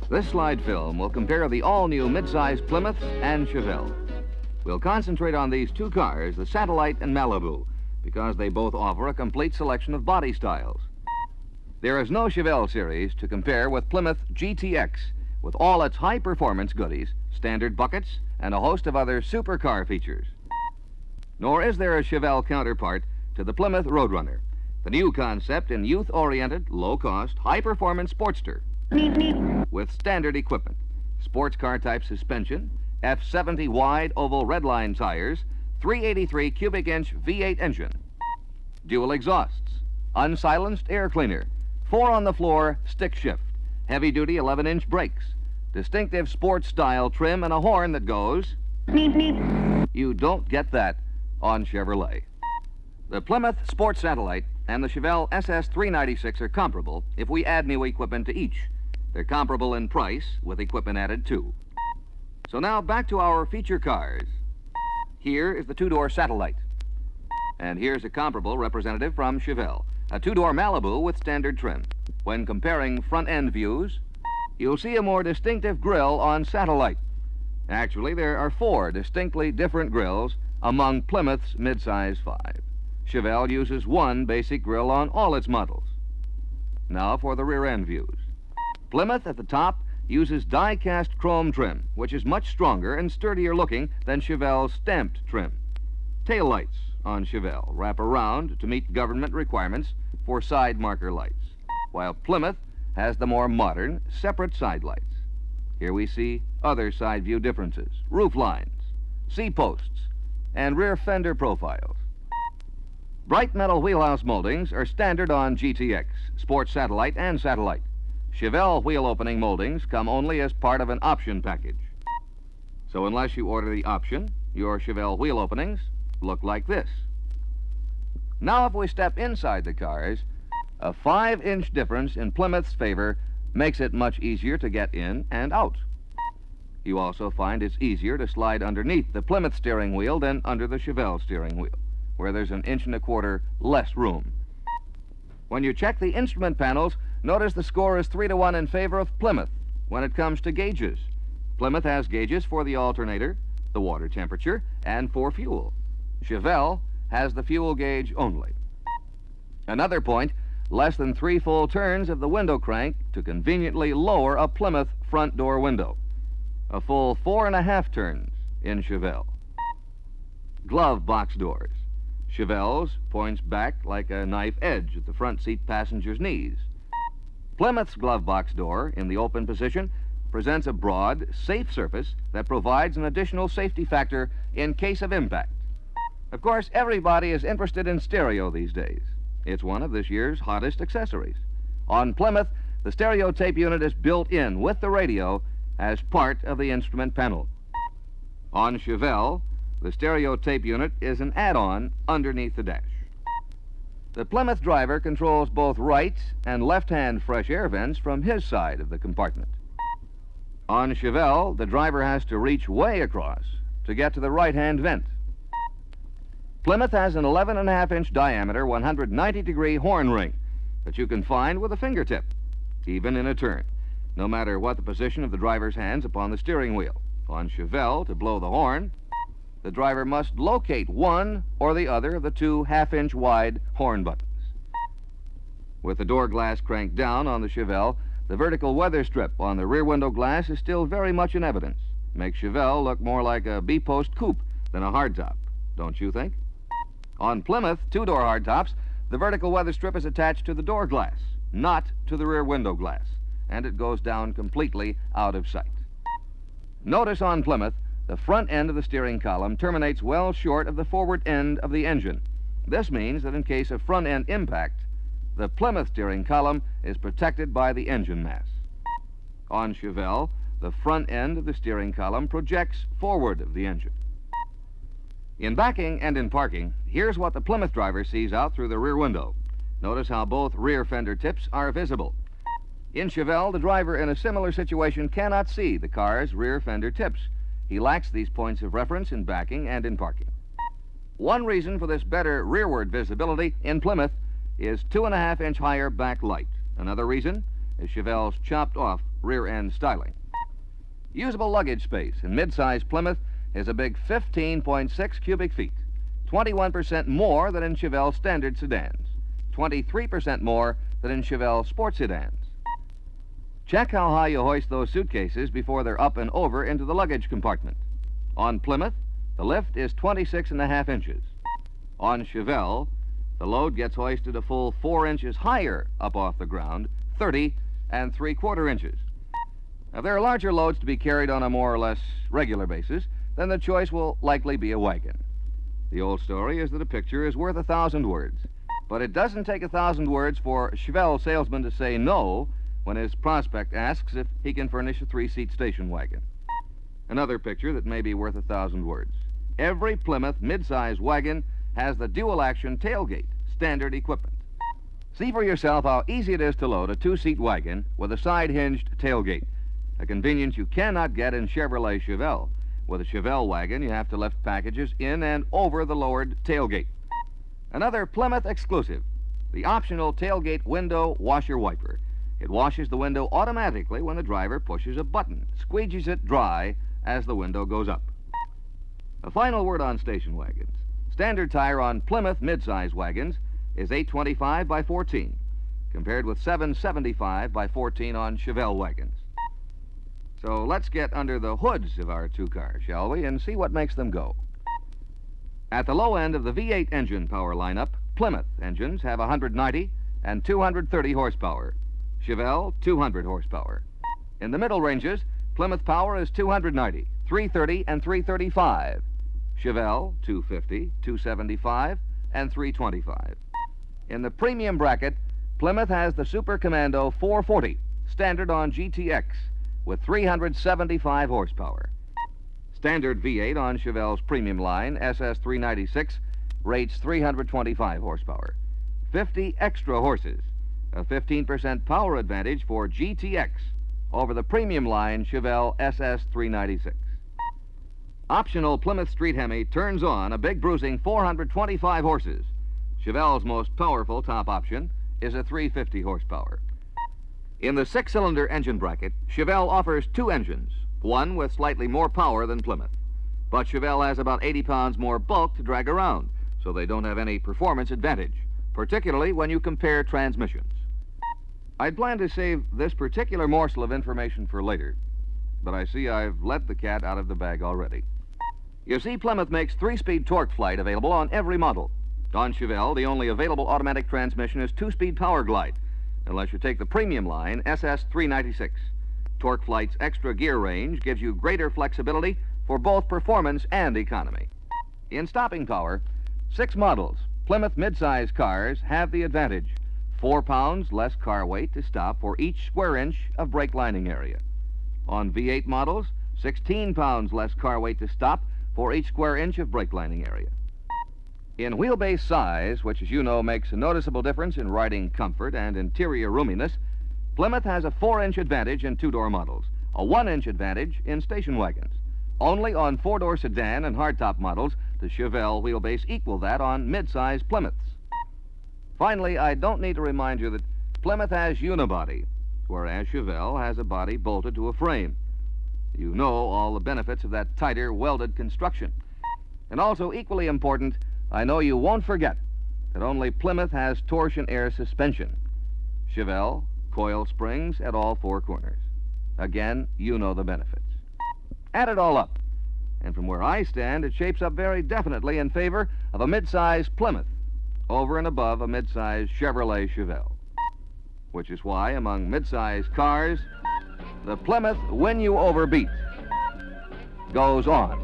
This slide film will compare the all-new midsize Plymouth and Chevelle. We'll concentrate on these two cars, the Satellite and Malibu, because they both offer a complete selection of body styles. There is no Chevelle series to compare with Plymouth GTX, with all its high-performance goodies, standard buckets, and a host of other supercar features. Nor is there a Chevelle counterpart to the Plymouth Roadrunner, the new concept in youth-oriented, low-cost, high-performance sportster with standard equipment, sports car-type suspension, F70 wide oval redline tires, 383 cubic inch V8 engine, dual exhausts, unsilenced air cleaner, 4 on the floor stick shift, heavy-duty 11-inch brakes, distinctive sports style trim, and a horn that goes You don't get that on Chevrolet. The Plymouth Sports Satellite and the Chevelle SS396 are comparable if we add new equipment to each. They're comparable in price with equipment added too. So now back to our feature cars. Here is the two-door Satellite. And here's a comparable representative from Chevelle, a two-door Malibu with standard trim. When comparing front-end views, you'll see a more distinctive grille on Satellite. Actually, there are 4 distinctly different grilles among Plymouth's midsize 5. Chevelle uses one basic grille on all its models. Now for the rear-end views. Plymouth at the top uses die-cast chrome trim, which is much stronger and sturdier looking than Chevelle's stamped trim. Taillights on Chevelle wrap around to meet government requirements for side marker lights, while Plymouth has the more modern, separate side lights. Here we see other side view differences: roof lines, C-posts, and rear fender profiles. Bright metal wheelhouse moldings are standard on GTX, Sports Satellite, and Satellite. Chevelle wheel opening moldings come only as part of an option package. So unless you order the option, your Chevelle wheel openings look like this. Now if we step inside the cars, a 5-inch difference in Plymouth's favor makes it much easier to get in and out. You also find it's easier to slide underneath the Plymouth steering wheel than under the Chevelle steering wheel, where there's 1 1/4 inch less room. When you check the instrument panels, notice the score is 3-1 in favor of Plymouth when it comes to gauges. Plymouth has gauges for the alternator, the water temperature, and for fuel. Chevelle has the fuel gauge only. Another point, less than 3 full turns of the window crank to conveniently lower a Plymouth front door window. A full 4.5 turns in Chevelle. Glove box doors. Chevelle's points back like a knife edge at the front seat passenger's knees. Plymouth's glove box door, in the open position, presents a broad, safe surface that provides an additional safety factor in case of impact. Of course, everybody is interested in stereo these days. It's one of this year's hottest accessories. On Plymouth, the stereo tape unit is built in with the radio as part of the instrument panel. On Chevelle, the stereo tape unit is an add-on underneath the dash. The Plymouth driver controls both right and left-hand fresh air vents from his side of the compartment. On Chevelle, the driver has to reach way across to get to the right-hand vent. Plymouth has an 11.5-inch diameter, 190-degree horn ring that you can find with a fingertip, even in a turn, no matter what the position of the driver's hands upon the steering wheel. On Chevelle, to blow the horn, the driver must locate one or the other of the 2 half-inch wide horn buttons. With the door glass cranked down on the Chevelle, the vertical weather strip on the rear window glass is still very much in evidence. Makes Chevelle look more like a B-post coupe than a hardtop, don't you think? On Plymouth 2-door hardtops, the vertical weather strip is attached to the door glass, not to the rear window glass, and it goes down completely out of sight. Notice on Plymouth, the front end of the steering column terminates well short of the forward end of the engine. This means that in case of front-end impact, the Plymouth steering column is protected by the engine mass. On Chevelle, the front end of the steering column projects forward of the engine. In backing and in parking, here's what the Plymouth driver sees out through the rear window. Notice how both rear fender tips are visible. In Chevelle, the driver in a similar situation cannot see the car's rear fender tips. He lacks these points of reference in backing and in parking. One reason for this better rearward visibility in Plymouth is 2.5-inch higher back light. Another reason is Chevelle's chopped-off rear-end styling. Usable luggage space in midsize Plymouth is a big 15.6 cubic feet, 21% more than in Chevelle standard sedans, 23% more than in Chevelle sport sedans. Check how high you hoist those suitcases before they're up and over into the luggage compartment. On Plymouth, the lift is 26.5 inches. On Chevelle, the load gets hoisted a full 4 inches higher up off the ground, 30 3/4 inches. If there are larger loads to be carried on a more or less regular basis, then the choice will likely be a wagon. The old story is that a picture is worth 1,000 words. But it doesn't take 1,000 words for a Chevelle salesman to say no when his prospect asks if he can furnish a 3-seat station wagon. Another picture that may be worth 1,000 words. Every Plymouth midsize wagon has the dual-action tailgate, standard equipment. See for yourself how easy it is to load a 2-seat wagon with a side-hinged tailgate, a convenience you cannot get in Chevrolet Chevelle. With a Chevelle wagon, you have to lift packages in and over the lowered tailgate. Another Plymouth exclusive, the optional tailgate window washer wiper. It washes the window automatically when the driver pushes a button, squeegees it dry as the window goes up. A final word on station wagons. Standard tire on Plymouth midsize wagons is 825 by 14, compared with 775 by 14 on Chevelle wagons. So let's get under the hoods of our two cars, shall we, and see what makes them go. At the low end of the V8 engine power lineup, Plymouth engines have 190 and 230 horsepower. Chevelle, 200 horsepower. In the middle ranges, Plymouth power is 290, 330, and 335. Chevelle, 250, 275, and 325. In the premium bracket, Plymouth has the Super Commando 440, standard on GTX, with 375 horsepower. Standard V8 on Chevelle's premium line, SS396, rates 325 horsepower. 50 extra horses, a 15% power advantage for GTX over the premium line Chevelle SS396. Optional Plymouth Street Hemi turns on a big bruising 425 horses. Chevelle's most powerful top option is a 350 horsepower. In the 6-cylinder engine bracket, Chevelle offers 2 engines, one with slightly more power than Plymouth. But Chevelle has about 80 pounds more bulk to drag around, so they don't have any performance advantage, particularly when you compare transmissions. I'd planned to save this particular morsel of information for later, but I see I've let the cat out of the bag already. You see, Plymouth makes 3-speed torque flight available on every model. On Chevelle, the only available automatic transmission is 2-speed power glide, unless you take the premium line, SS396. Torque Flight's extra gear range gives you greater flexibility for both performance and economy. In stopping power, 6 models, Plymouth midsize cars have the advantage. 4 pounds less car weight to stop for each square inch of brake lining area. On V8 models, 16 pounds less car weight to stop for each square inch of brake lining area. In wheelbase size, which as you know makes a noticeable difference in riding comfort and interior roominess, Plymouth has a 4-inch advantage in 2-door models, a 1-inch advantage in station wagons. Only on 4-door sedan and hardtop models does Chevelle wheelbase equal that on midsize Plymouths. Finally, I don't need to remind you that Plymouth has unibody, whereas Chevelle has a body bolted to a frame. You know all the benefits of that tighter, welded construction. And also equally important, I know you won't forget that only Plymouth has torsion air suspension. Chevelle, coil springs at all 4 corners. Again, you know the benefits. Add it all up, and from where I stand, it shapes up very definitely in favor of a midsize Plymouth over and above a midsize Chevrolet Chevelle. Which is why, among midsize cars, the Plymouth Win You Over beat goes on.